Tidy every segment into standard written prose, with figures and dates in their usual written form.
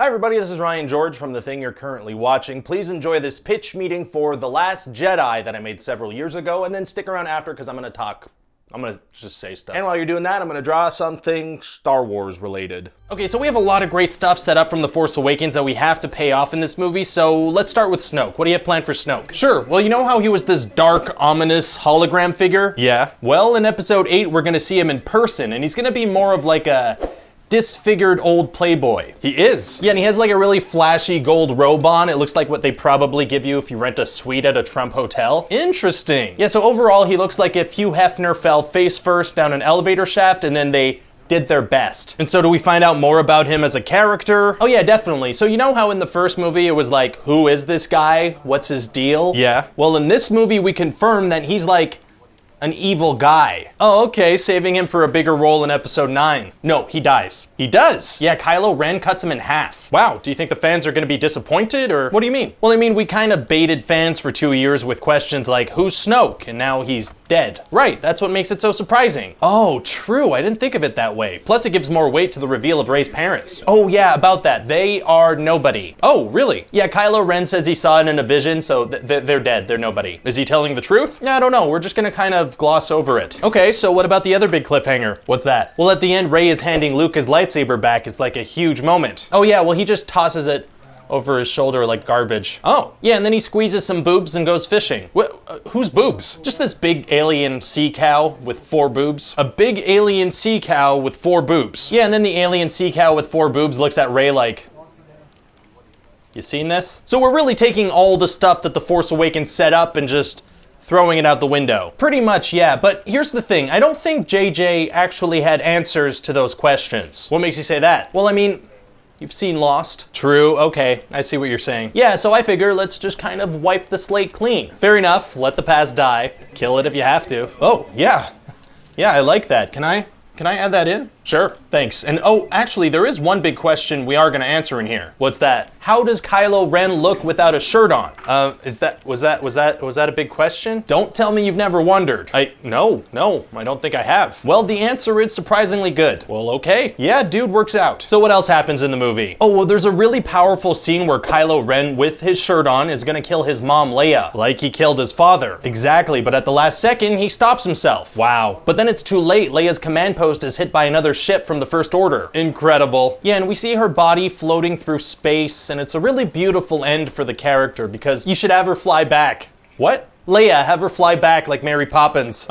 Hi everybody, this is Ryan George from the thing you're currently watching. Please enjoy this pitch meeting for The Last Jedi that I made several years ago, and then stick around after because I'm gonna just say stuff. And while you're doing that, I'm gonna draw something Star Wars related. Okay, so we have a lot of great stuff set up from The Force Awakens that we have to pay off in this movie, so let's start with Snoke. What do you have planned for Snoke? Sure, well, you know how he was this dark, ominous hologram figure? Yeah. Well, in episode 8, we're gonna see him in person, and he's gonna be more of like a disfigured old playboy. He is. Yeah, and he has like a really flashy gold robe on. It looks like what they probably give you if you rent a suite at a Trump hotel. Interesting. Yeah, so overall he looks like if Hugh Hefner fell face first down an elevator shaft and then they did their best. And so do we find out more about him as a character? Oh yeah, definitely. So you know how in the first movie it was like, who is this guy? What's his deal? Yeah. Well, in this movie we confirm that he's like an evil guy. Oh, okay, saving him for a bigger role in episode 9. No, he dies. He does? Yeah, Kylo Ren cuts him in half. Wow, do you think the fans are gonna be disappointed, or what do you mean? Well, I mean, we kind of baited fans for 2 years with questions like, who's Snoke? And now he's dead. Right, that's what makes it so surprising. Oh, true, I didn't think of it that way. Plus, it gives more weight to the reveal of Rey's parents. Oh yeah, about that. They are nobody. Oh, really? Yeah, Kylo Ren says he saw it in a vision, so they're dead, they're nobody. Is he telling the truth? Yeah, I don't know, we're just gonna kind of gloss over it. Okay, so what about the other big cliffhanger? What's that? Well, at the end, Rey is handing Luke his lightsaber back. It's like a huge moment. Oh yeah, well, he just tosses it over his shoulder like garbage. Oh, yeah, and then he squeezes some boobs and goes fishing. Whose boobs? Just this big alien sea cow with 4 boobs. A big alien sea cow with 4 boobs. Yeah, and then the alien sea cow with 4 boobs looks at Rey like, you seen this? So we're really taking all the stuff that The Force Awakens set up and just throwing it out the window. Pretty much, yeah, but here's the thing. I don't think JJ actually had answers to those questions. What makes you say that? Well, I mean, you've seen Lost. True, okay, I see what you're saying. Yeah, so I figure let's just kind of wipe the slate clean. Fair enough, let the past die. Kill it if you have to. Oh, yeah. Yeah, I like that. Can I add that in? Sure, thanks. And oh, actually, there is one big question we are gonna answer in here. What's that? How does Kylo Ren look without a shirt on? Was that a big question? Don't tell me you've never wondered. No, I don't think I have. Well, the answer is surprisingly good. Well, okay. Yeah, dude, works out. So what else happens in the movie? Oh, well, there's a really powerful scene where Kylo Ren, with his shirt on, is gonna kill his mom, Leia, like he killed his father. Exactly, but at the last second, he stops himself. Wow. But then it's too late. Leia's command post is hit by another ship from the First Order. Incredible. Yeah, and we see her body floating through space, and it's a really beautiful end for the character because you should have her fly back. What? Leia, have her fly back like Mary Poppins.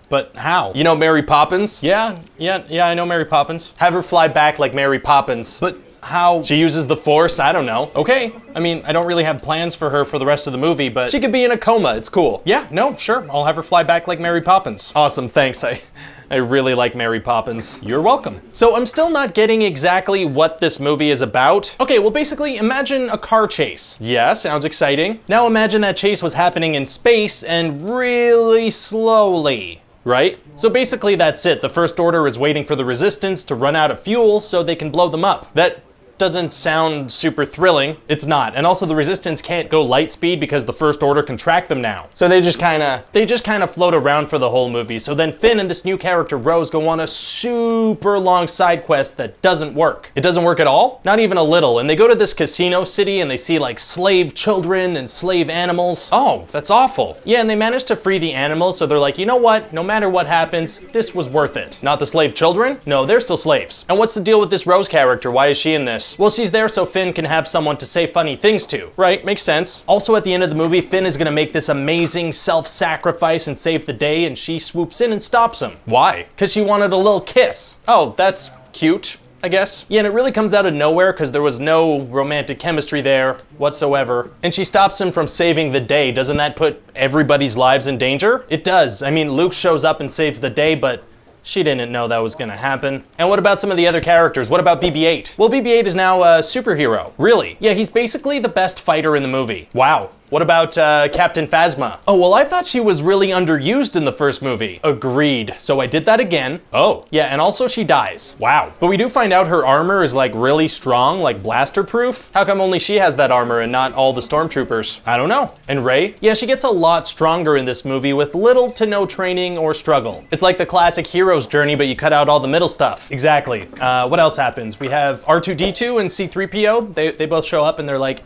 But how? You know Mary Poppins? Yeah, I know Mary Poppins. Have her fly back like Mary Poppins. But how? She uses the Force, I don't know. Okay, I mean, I don't really have plans for her for the rest of the movie, but she could be in a coma, it's cool. Yeah, no, sure, I'll have her fly back like Mary Poppins. Awesome, thanks, I really like Mary Poppins. You're welcome. So I'm still not getting exactly what this movie is about. Okay, well basically imagine a car chase. Yeah, sounds exciting. Now imagine that chase was happening in space and really slowly, right? So basically that's it. The First Order is waiting for the Resistance to run out of fuel so they can blow them up. That doesn't sound super thrilling. It's not. And also the Resistance can't go light speed because the First Order can track them now. So they just kind of float around for the whole movie. So then Finn and this new character Rose go on a super long side quest that doesn't work. It doesn't work at all? Not even a little. And they go to this casino city and they see like slave children and slave animals. Oh, that's awful. Yeah, and they manage to free the animals, so they're like, you know what? No matter what happens, this was worth it. Not the slave children? No, they're still slaves. And what's the deal with this Rose character? Why is she in this? Well, she's there so Finn can have someone to say funny things to. Right, makes sense. Also at the end of the movie, Finn is gonna make this amazing self-sacrifice and save the day, and she swoops in and stops him. Why? Because she wanted a little kiss. Oh, that's cute, I guess. Yeah, and it really comes out of nowhere because there was no romantic chemistry there whatsoever. And she stops him from saving the day. Doesn't that put everybody's lives in danger? It does. I mean, Luke shows up and saves the day, but she didn't know that was gonna happen. And what about some of the other characters? What about BB-8? Well, BB-8 is now a superhero. Really? Yeah, he's basically the best fighter in the movie. Wow. What about Captain Phasma? Oh, well, I thought she was really underused in the first movie. Agreed. So I did that again. Oh. Yeah, and also she dies. Wow. But we do find out her armor is like really strong, like blaster proof. How come only she has that armor and not all the stormtroopers? I don't know. And Rey? Yeah, she gets a lot stronger in this movie with little to no training or struggle. It's like the classic hero's journey, but you cut out all the middle stuff. Exactly. What else happens? We have R2-D2 and C-3PO. They both show up and they're like,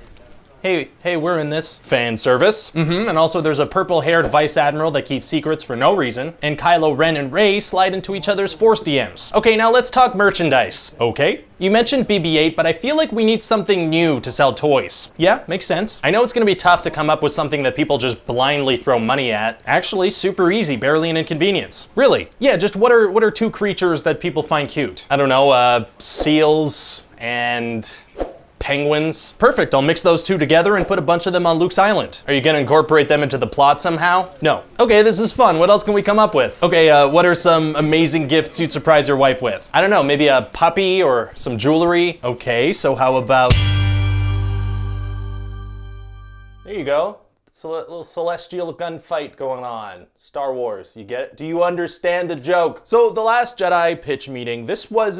hey, we're in this. Fan service. And also there's a purple-haired Vice Admiral that keeps secrets for no reason. And Kylo Ren and Rey slide into each other's Force DMs. Okay, now let's talk merchandise. Okay. You mentioned BB-8, but I feel like we need something new to sell toys. Yeah, makes sense. I know it's gonna be tough to come up with something that people just blindly throw money at. Actually, super easy, barely an inconvenience. Really? Yeah, just what are two creatures that people find cute? I don't know, seals and penguins. Perfect, I'll mix those two together and put a bunch of them on Luke's island. Are you gonna incorporate them into the plot somehow? No. Okay, this is fun. What else can we come up with? Okay, what are some amazing gifts you'd surprise your wife with? I don't know, maybe a puppy or some jewelry? Okay, so how about... There you go. It's a little celestial gunfight going on. Star Wars, you get it? Do you understand the joke? So the Last Jedi pitch meeting, this was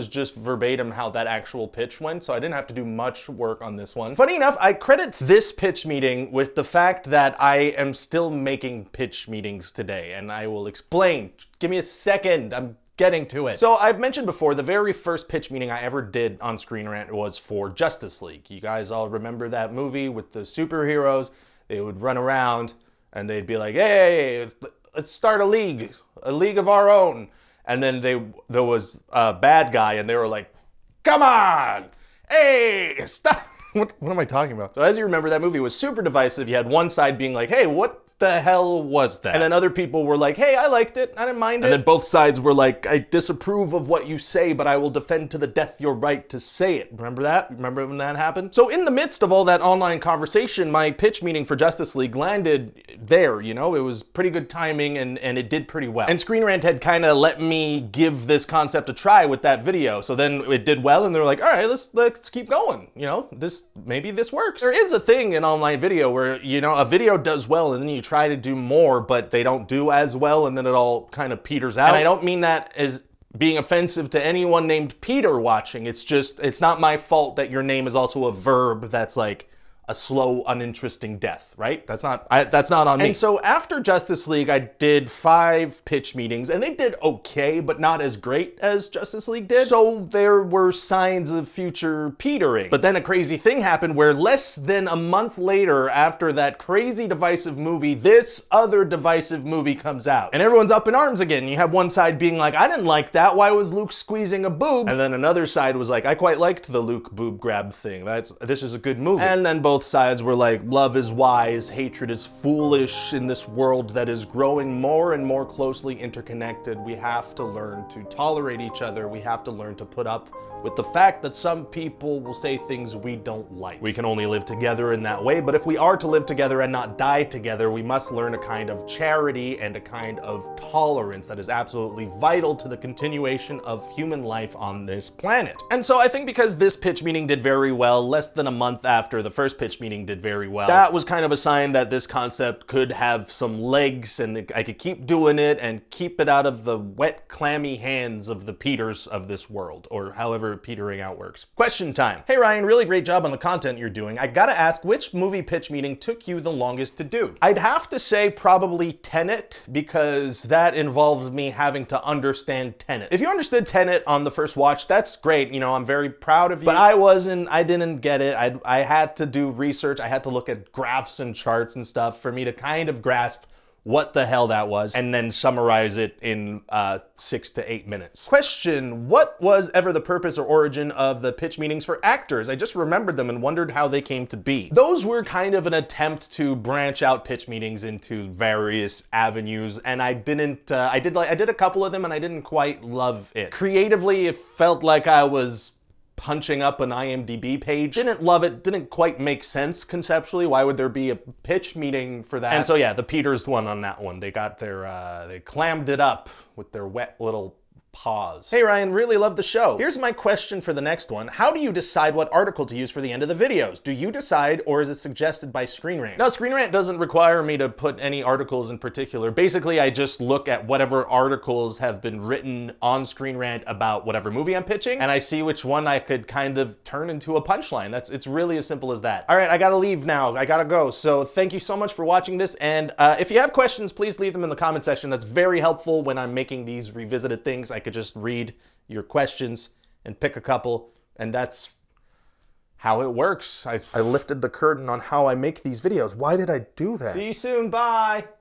just verbatim how that actual pitch went, so I didn't have to do much work on this one. Funny enough, I credit this pitch meeting with the fact that I am still making pitch meetings today, and I will explain. Give me a second, I'm getting to it. So I've mentioned before, the very first pitch meeting I ever did on Screen Rant was for Justice League. You guys all remember that movie with the superheroes? They would run around and they'd be like, hey, let's start a league of our own. And then there was a bad guy and they were like, come on, hey, stop. What am I talking about? So as you remember, that movie was super divisive. You had one side being like, hey, what the hell was that? And then other people were like, hey, I liked it, I didn't mind it. And then both sides were like, I disapprove of what you say, but I will defend to the death your right to say it. Remember that? Remember when that happened? So in the midst of all that online conversation, my pitch meeting for Justice League landed there, you know? It was pretty good timing and it did pretty well. And Screen Rant had kind of let me give this concept a try with that video. So then it did well and they were like, all right, let's keep going. You know, maybe this works. There is a thing in online video where, you know, a video does well and then you try to do more, but they don't do as well, and then it all kind of peters out. And I don't mean that as being offensive to anyone named Peter watching. It's just, it's not my fault that your name is also a verb that's like a slow, uninteresting death, right? That's not on me. And so after Justice League, I did 5 pitch meetings, and they did okay, but not as great as Justice League did. So there were signs of future petering. But then a crazy thing happened where less than a month later, after that crazy divisive movie, this other divisive movie comes out. And everyone's up in arms again. You have one side being like, I didn't like that. Why was Luke squeezing a boob? And then another side was like, I quite liked the Luke boob grab thing. This is a good movie. And then both sides were like, love is wise, hatred is foolish in this world that is growing more and more closely interconnected. We have to learn to tolerate each other. We have to learn to put up with the fact that some people will say things we don't like. We can only live together in that way, but if we are to live together and not die together, we must learn a kind of charity and a kind of tolerance that is absolutely vital to the continuation of human life on this planet. And so I think because this pitch meeting did very well, less than a month after the first pitch meeting did very well, that was kind of a sign that this concept could have some legs and I could keep doing it and keep it out of the wet, clammy hands of the Peters of this world, or however petering out works. Question time. Hey Ryan, really great job on the content you're doing. I gotta ask, which movie pitch meeting took you the longest to do? I'd have to say probably Tenet, because that involved me having to understand Tenet. If you understood Tenet on the first watch, that's great. You know, I'm very proud of you. But I didn't get it. I had to do research. I had to look at graphs and charts and stuff for me to kind of grasp what the hell that was, and then summarize it in 6 to 8 minutes. Question, what was ever the purpose or origin of the pitch meetings for actors? I just remembered them and wondered how they came to be. Those were kind of an attempt to branch out pitch meetings into various avenues, and I did a couple of them and I didn't quite love it. Creatively, it felt like I was punching up an IMDb page. Didn't love it, didn't quite make sense conceptually. Why would there be a pitch meeting for that? And so yeah, the Peters won on that one. They got their, they clammed it up with their wet little pause. Hey Ryan, really love the show. Here's my question for the next one. How do you decide what article to use for the end of the videos? Do you decide, or is it suggested by Screen Rant? No, Screen Rant doesn't require me to put any articles in particular. Basically, I just look at whatever articles have been written on Screen Rant about whatever movie I'm pitching, and I see which one I could kind of turn into a punchline. It's really as simple as that. All right, I gotta leave now. I gotta go. So thank you so much for watching this, and if you have questions, please leave them in the comment section. That's very helpful when I'm making these revisited things. I could just read your questions and pick a couple, and that's how it works. I lifted the curtain on how I make these videos. Why did I do that? See you soon, bye!